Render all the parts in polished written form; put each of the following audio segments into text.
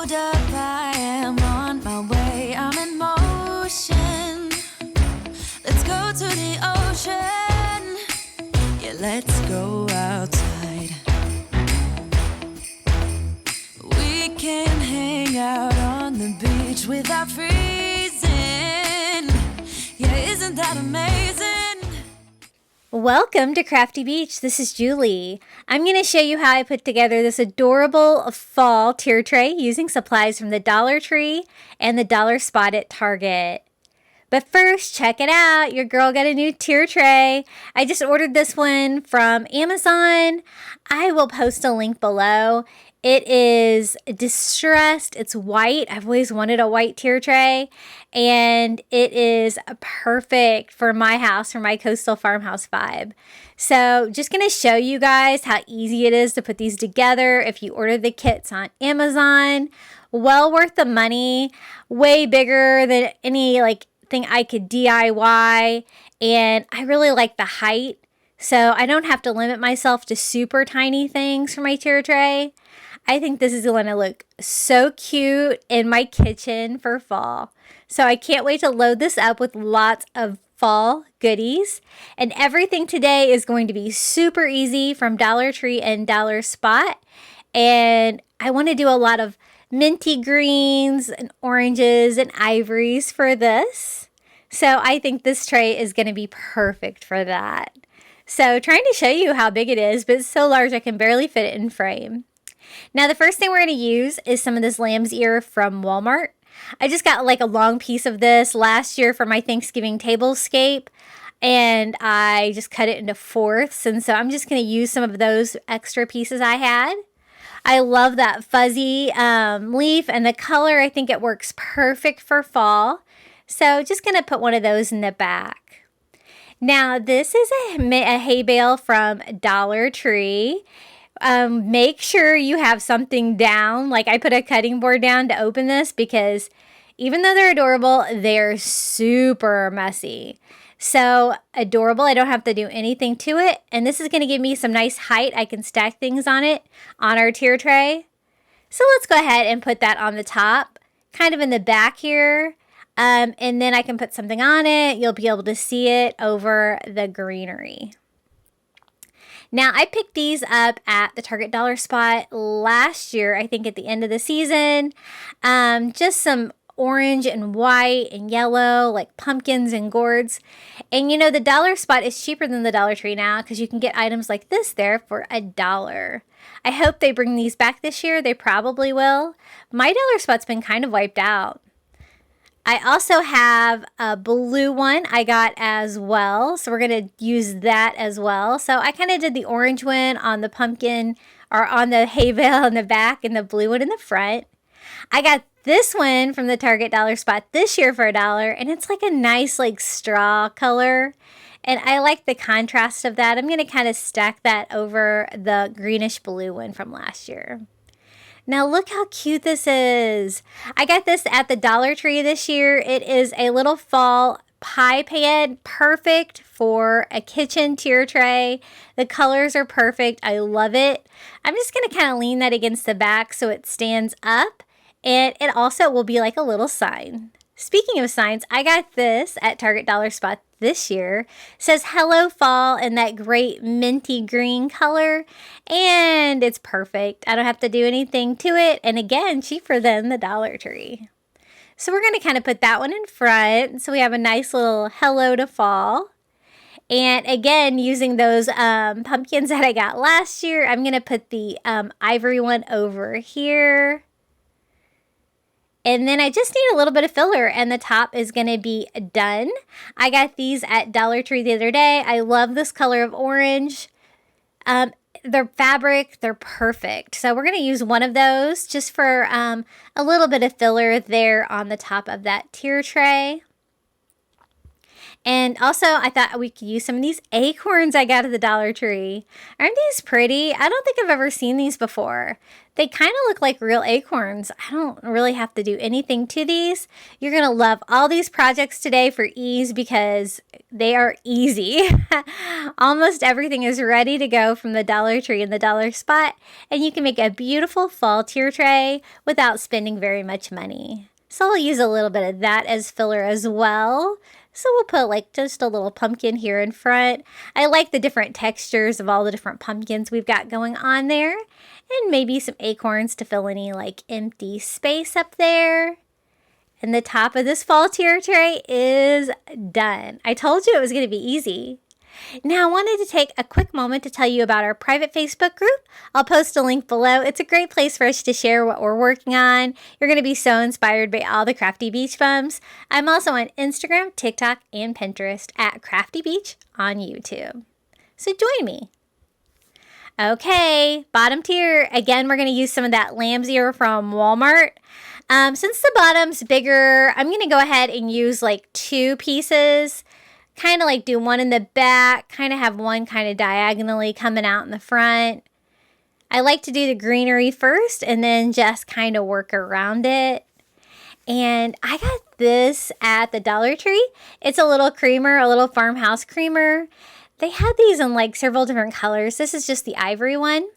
hold up, I am on my way, I'm in motion. Let's go to the ocean. Yeah, let's go outside. We can hang out on the beach without freezing. Yeah, isn't that amazing? Welcome to Crafty Beach. This is Julie. I'm going to show you how I put together this adorable fall tier tray using supplies from the Dollar Tree and the Dollar Spot at Target. But first, check it out. Your girl got a new tier tray. I just ordered this one from Amazon. I will post a link below. It is distressed. It's white. I've always wanted a white tier tray. And it is perfect for my house, for my coastal farmhouse vibe. So just going to show you guys how easy it is to put these together if you order the kits on Amazon. Well worth the money. Way bigger than any thing I could DIY. And I really like the height. So I don't have to limit myself to super tiny things for my tier tray. I think this is going to look so cute in my kitchen for fall. So I can't wait to load this up with lots of fall goodies. And everything today is going to be super easy from Dollar Tree and Dollar Spot. And I want to do a lot of minty greens and oranges and ivories for this. So I think this tray is going to be perfect for that. So trying to show you how big it is, but it's so large I can barely fit it in frame. Now the first thing we're going to use is some of this lamb's ear from Walmart. I just got a long piece of this last year for my Thanksgiving tablescape, and I just cut it into fourths, and so I'm just going to use some of those extra pieces I had. I love that fuzzy leaf, and the color, I think it works perfect for fall. So just going to put one of those in the back. Now this is a hay bale from Dollar Tree. Make sure you have something down. I put a cutting board down to open this because even though they're adorable, they're super messy. So adorable, I don't have to do anything to it. And this is going to give me some nice height. I can stack things on it on our tier tray. So let's go ahead and put that on the top, kind of in the back here. And then I can put something on it. You'll be able to see it over the greenery. Now, I picked these up at the Target Dollar Spot last year, I think at the end of the season. Just some orange and white and yellow, like pumpkins and gourds. And the Dollar Spot is cheaper than the Dollar Tree now because you can get items like this there for $1. I hope they bring these back this year. They probably will. My Dollar Spot's been kind of wiped out. I also have a blue one I got as well, so we're going to use that as well. So I kind of did the orange one on the pumpkin, or on the hay bale in the back, and the blue one in the front. I got this one from the Target Dollar Spot this year for $1, and it's a nice straw color. And I like the contrast of that. I'm going to kind of stack that over the greenish blue one from last year. Now look how cute this is. I got this at the Dollar Tree this year. It is a little fall pie pan, perfect for a kitchen tier tray. The colors are perfect. I love it. I'm just going to kind of lean that against the back so it stands up, and it also will be like a little sign. Speaking of signs, I got this at Target Dollar Spot this year. It says Hello Fall in that great minty green color, and it's perfect. I don't have to do anything to it, and again, cheaper than the Dollar Tree. So we're going to kind of put that one in front so we have a nice little hello to fall. And again, using those pumpkins that I got last year, I'm going to put the ivory one over here. And then I just need a little bit of filler, and the top is going to be done. I got these at Dollar Tree the other day. I love this color of orange. They're fabric. They're perfect. So we're going to use one of those just for a little bit of filler there on the top of that tier tray. And also, I thought we could use some of these acorns I got at the Dollar Tree. Aren't these pretty? I don't think I've ever seen these before. They kind of look like real acorns. I don't really have to do anything to these. You're going to love all these projects today for ease because they are easy. Almost everything is ready to go from the Dollar Tree and the Dollar Spot, and you can make a beautiful fall tier tray without spending very much money. So I'll use a little bit of that as filler as well. So we'll put like just a little pumpkin here in front. I like the different textures of all the different pumpkins we've got going on there. And maybe some acorns to fill any like empty space up there. And the top of this fall tier tray is done. I told you it was going to be easy. Now I wanted to take a quick moment to tell you about our private Facebook group. I'll post a link below. It's a great place for us to share what we're working on. You're going to be so inspired by all the Crafty Beach bums. I'm also on Instagram, TikTok, and Pinterest at Crafty Beach on YouTube. So join me. Okay, bottom tier. Again, we're going to use some of that lamb's ear from Walmart. Since the bottom's bigger, I'm going to go ahead and use like 2 pieces. Kind of like do one in the back, kind of have one kind of diagonally coming out in the front. I like to do the greenery first and then just kind of work around it. And I got this at the Dollar Tree. It's a little creamer, a little farmhouse creamer. They had these in like several different colors. This is just the ivory one.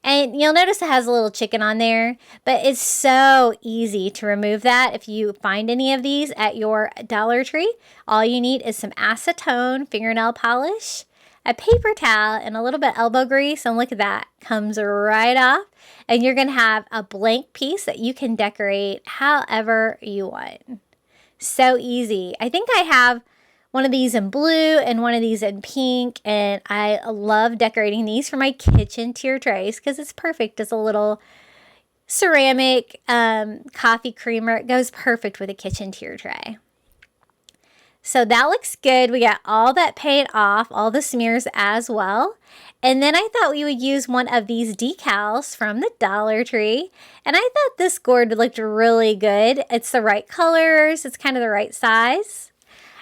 And you'll notice it has a little chicken on there, but it's so easy to remove that. If you find any of these at your Dollar Tree, all you need is some acetone fingernail polish, a paper towel, and a little bit of elbow grease. And look at that, comes right off. And you're going to have a blank piece that you can decorate however you want. So easy. I think I have one of these in blue and one of these in pink, and I love decorating these for my kitchen tier trays because it's perfect as a little ceramic coffee creamer. It goes perfect with a kitchen tier tray. So that looks good. We got all that paint off, all the smears as well. And then I thought we would use one of these decals from the Dollar Tree. And I thought this gourd looked really good. It's the right colors. It's kind of the right size.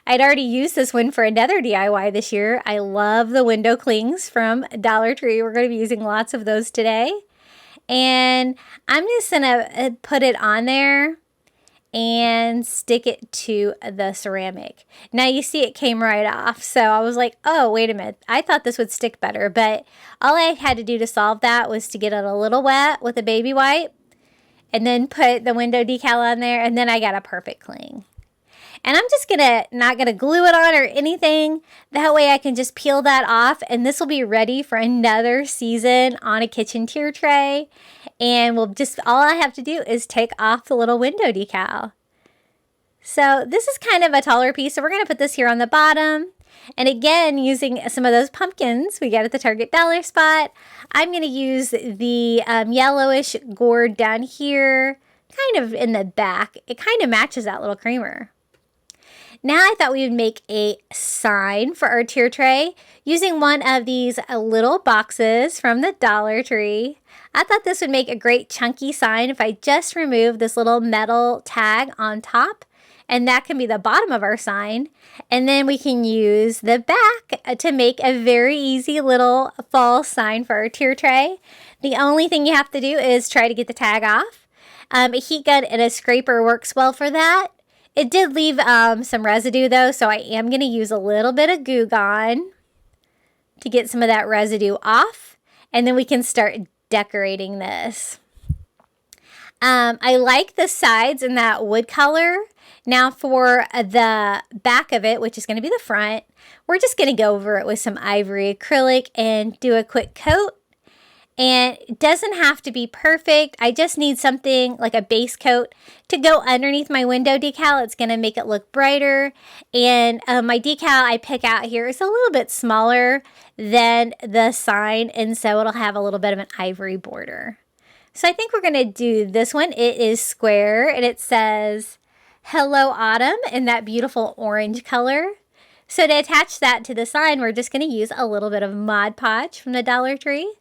I'd already used this one for another DIY this year. I love the window clings from Dollar Tree. We're going to be using lots of those today. And I'm just going to put it on there and stick it to the ceramic. Now you see it came right off. So I was like, oh, wait a minute. I thought this would stick better. But all I had to do to solve that was to get it a little wet with a baby wipe and then put the window decal on there. And then I got a perfect cling. And I'm just not gonna glue it on or anything. That way I can just peel that off and this will be ready for another season on a kitchen tier tray. And all I have to do is take off the little window decal. So this is kind of a taller piece. So we're gonna put this here on the bottom. And again, using some of those pumpkins we get at the Target Dollar Spot, I'm gonna use the yellowish gourd down here, kind of in the back. It kind of matches that little creamer. Now I thought we would make a sign for our tier tray using one of these little boxes from the Dollar Tree. I thought this would make a great chunky sign if I just remove this little metal tag on top, and that can be the bottom of our sign. And then we can use the back to make a very easy little fall sign for our tier tray. The only thing you have to do is try to get the tag off. A heat gun and a scraper works well for that. It did leave some residue though, so I am going to use a little bit of Goo Gone to get some of that residue off, and then we can start decorating this. I like the sides in that wood color. Now for the back of it, which is going to be the front, we're just going to go over it with some ivory acrylic and do a quick coat. And it doesn't have to be perfect. I just need something like a base coat to go underneath my window decal. It's going to make it look brighter. And my decal I pick out here is a little bit smaller than the sign. And so it'll have a little bit of an ivory border. So I think we're going to do this one. It is square and it says, Hello Autumn, in that beautiful orange color. So to attach that to the sign, we're just going to use a little bit of Mod Podge from the Dollar Tree.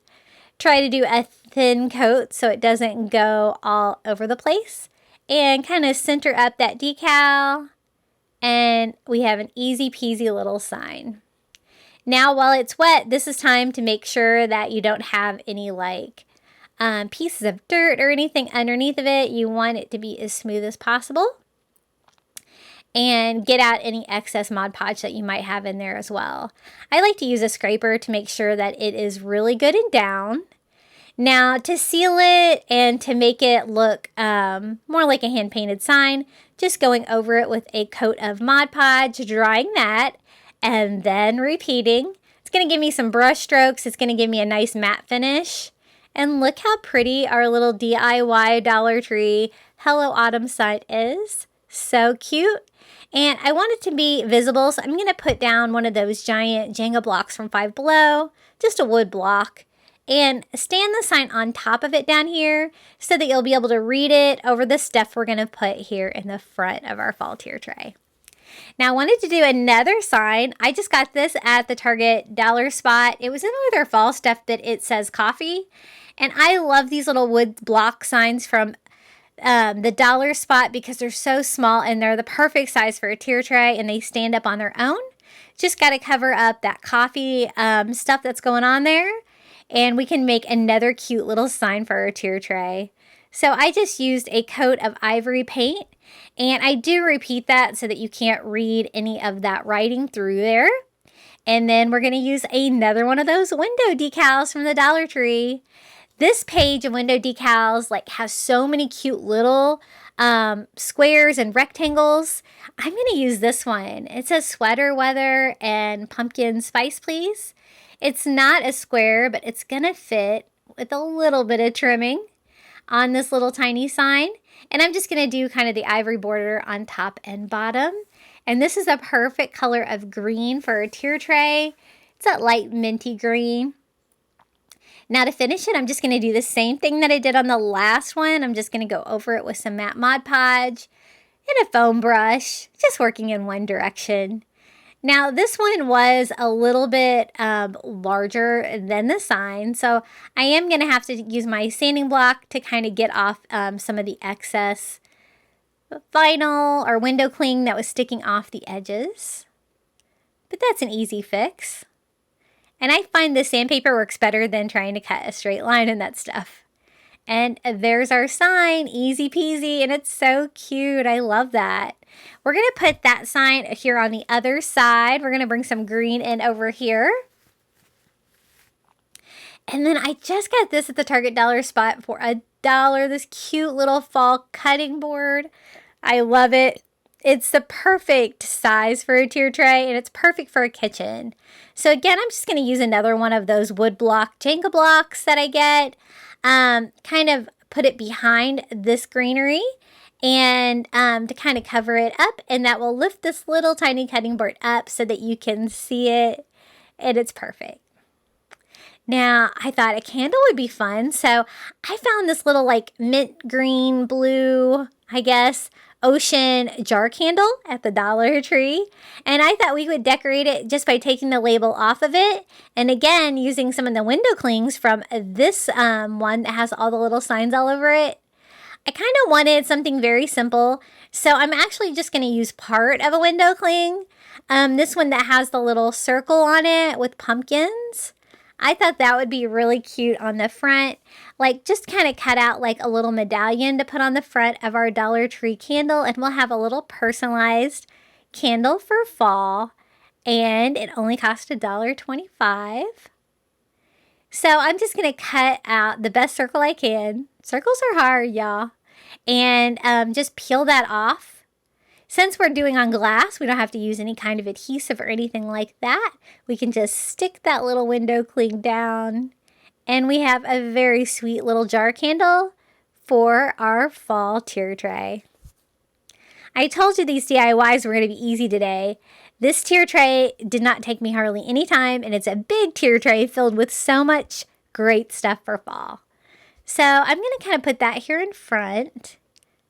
Try to do a thin coat so it doesn't go all over the place. And kind of center up that decal. And we have an easy peasy little sign. Now, while it's wet, this is time to make sure that you don't have any like pieces of dirt or anything underneath of it. You want it to be as smooth as possible. And get out any excess Mod Podge that you might have in there as well. I like to use a scraper to make sure that it is really good and down. Now, to seal it and to make it look more like a hand-painted sign, just going over it with a coat of Mod Podge, drying that, and then repeating. It's going to give me some brush strokes. It's going to give me a nice matte finish. And look how pretty our little DIY Dollar Tree Hello Autumn sign is. So cute. And I want it to be visible, so I'm going to put down one of those giant Jenga blocks from Five Below, just a wood block, and stand the sign on top of it down here so that you'll be able to read it over the stuff we're going to put here in the front of our fall tier tray. Now, I wanted to do another sign. I just got this at the Target dollar spot. It was in with their fall stuff that it says coffee, and I love these little wood block signs from the dollar spot because they're so small and they're the perfect size for a tier tray and they stand up on their own. Just got to cover up that coffee stuff that's going on there, and we can make another cute little sign for our tier tray. So I just used a coat of ivory paint, and I do repeat that so that you can't read any of that writing through there. And then we're going to use another one of those window decals from the Dollar Tree. This page of window decals has so many cute little squares and rectangles. I'm going to use this one. It says sweater weather and pumpkin spice please. It's not a square, but it's going to fit with a little bit of trimming on this little tiny sign. And I'm just going to do kind of the ivory border on top and bottom. And this is a perfect color of green for a tier tray. It's that light minty green. Now to finish it, I'm just going to do the same thing that I did on the last one. I'm just going to go over it with some matte Mod Podge and a foam brush, just working in one direction. Now this one was a little bit larger than the sign, so I am going to have to use my sanding block to kind of get off some of the excess vinyl or window cling that was sticking off the edges. But that's an easy fix. And I find the sandpaper works better than trying to cut a straight line and that stuff. And there's our sign, easy peasy, and it's so cute. I love that. We're going to put that sign here on the other side. We're going to bring some green in over here. And then I just got this at the Target dollar spot for $1. This cute little fall cutting board. I love it. It's the perfect size for a tier tray, and it's perfect for a kitchen. So again, I'm just going to use another one of those wood block Jenga blocks that I get. Kind of put it behind this greenery and to kind of cover it up, and that will lift this little tiny cutting board up so that you can see it, and it's perfect. Now, I thought a candle would be fun, so I found this little mint green blue, I guess, ocean jar candle at the Dollar Tree, and I thought we would decorate it just by taking the label off of it, and again using some of the window clings from this one that has all the little signs all over it. I kind of wanted something very simple, so I'm actually just going to use part of a window cling, this one that has the little circle on it with pumpkins. I thought that would be really cute on the front, just kind of cut out a little medallion to put on the front of our Dollar Tree candle, and we'll have a little personalized candle for fall, and it only cost $1.25. So I'm just going to cut out the best circle I can. Circles are hard, y'all. And just peel that off. Since we're doing on glass, we don't have to use any kind of adhesive or anything like that. We can just stick that little window cling down, and we have a very sweet little jar candle for our fall tier tray. I told you these DIYs were going to be easy today. This tier tray did not take me hardly any time, and it's a big tier tray filled with so much great stuff for fall. So I'm going to kind of put that here in front.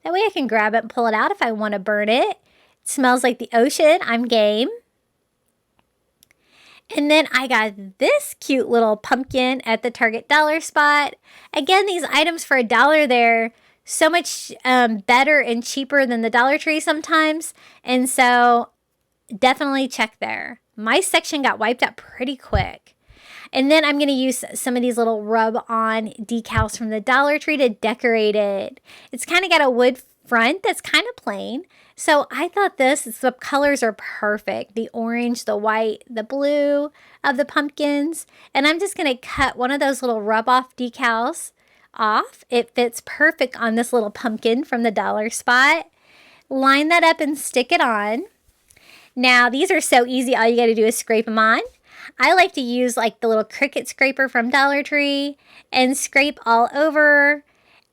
That way I can grab it and pull it out if I want to burn it. It smells like the ocean. I'm game. And then I got this cute little pumpkin at the Target dollar spot. Again, these items for $1 there. so much better and cheaper than the Dollar Tree sometimes. And so definitely check there. My section got wiped out pretty quick. And then I'm going to use some of these little rub-on decals from the Dollar Tree to decorate it. It's kind of got a wood front that's kind of plain. So I thought the colors are perfect. The orange, the white, the blue of the pumpkins. And I'm just going to cut one of those little rub-off decals off. It fits perfect on this little pumpkin from the dollar spot. Line that up and stick it on. Now, these are so easy. All you got to do is scrape them on. I like to use like the little Cricut scraper from Dollar Tree and scrape all over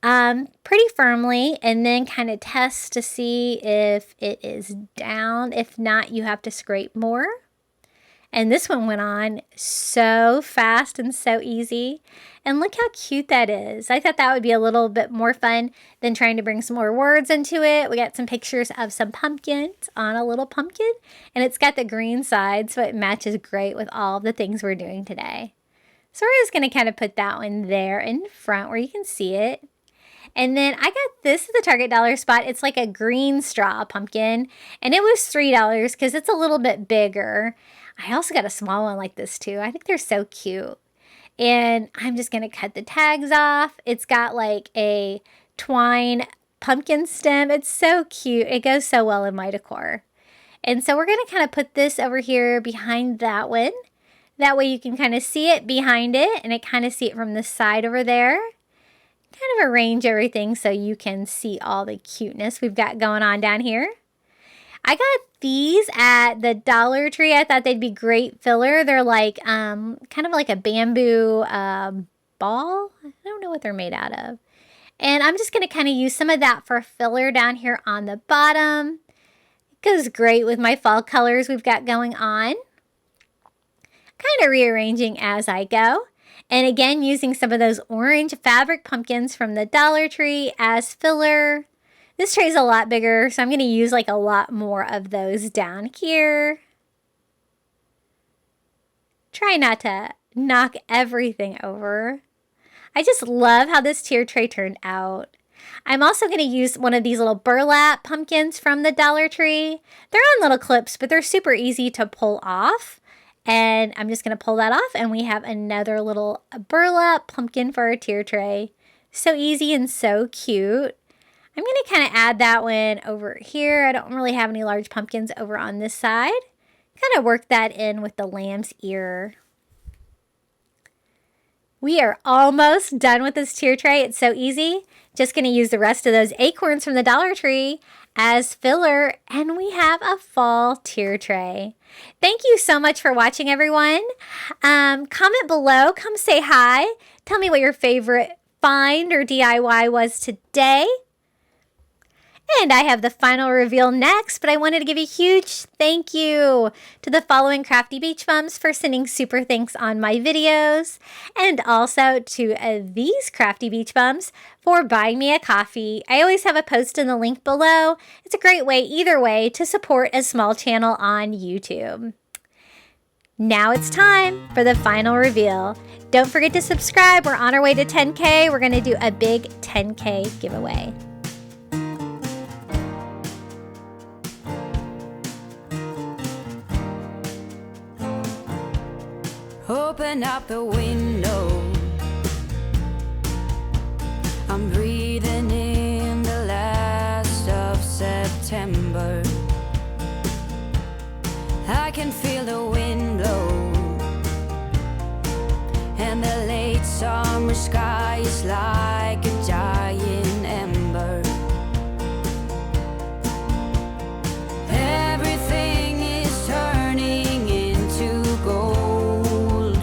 pretty firmly, and then kind of test to see if it is down. If not, you have to scrape more. And this one went on so fast and so easy. And look how cute that is. I thought that would be a little bit more fun than trying to bring some more words into it. We got some pictures of some pumpkins on a little pumpkin. And it's got the green side, so it matches great with all the things we're doing today. So we're just going to kind of put that one there in front where you can see it. And then I got this at the Target dollar spot. It's like a green straw pumpkin. And it was $3 because it's a little bit bigger. I also got a small one like this too. I think they're so cute. And I'm just going to cut the tags off. It's got like a twine pumpkin stem. It's so cute. It goes so well in my decor. And so we're going to kind of put this over here behind that one. That way you can kind of see it behind it, and I kind of see it from the side over there. Kind of arrange everything so you can see all the cuteness we've got going on down here. I got these at the Dollar Tree. I thought they'd be great filler. They're like kind of like a bamboo ball. I don't know what they're made out of. And I'm just going to kind of use some of that for filler down here on the bottom. It goes great with my fall colors we've got going on. Kind of rearranging as I go. And again, using some of those orange fabric pumpkins from the Dollar Tree as filler. This tray is a lot bigger, so I'm going to use like a lot more of those down here. Try not to knock everything over. I just love how this tier tray turned out. I'm also going to use one of these little burlap pumpkins from the Dollar Tree. They're on little clips, but they're super easy to pull off. And I'm just going to pull that off, and we have another little burlap pumpkin for our tier tray. So easy and so cute. I'm going to kind of add that one over here. I don't really have any large pumpkins over on this side. Kind of work that in with the lamb's ear. We are almost done with this tier tray. It's so easy. Just going to use the rest of those acorns from the Dollar Tree as filler, and we have a fall tier tray. Thank you so much for watching, everyone. Comment below. Come say hi. Tell me what your favorite find or DIY was today. And I have the final reveal next, but I wanted to give a huge thank you to the following Crafty Beach Mums for sending super thanks on my videos, and also to these Crafty Beach Bums for buying me a coffee. I always have a post in the link below. It's a great way, either way, to support a small channel on YouTube. Now it's time for the final reveal. Don't forget to subscribe. We're on our way to 10K. We're going to do a big 10K giveaway. Open up the window. I'm breathing in the last of September. I can feel the wind blow, and the late summer sky is like a giant ember. Everything is turning into gold.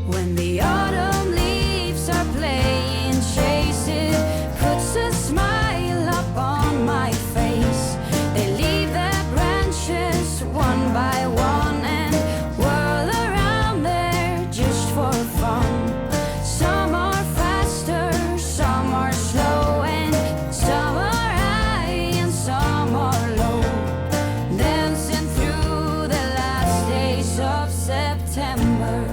When the autumn leaves are playing chase, it puts a smile up on my face. They leave their branches one by one and whirl around there just for fun. Some are faster, some are slow, and some are high and some are low, dancing through the last days of September.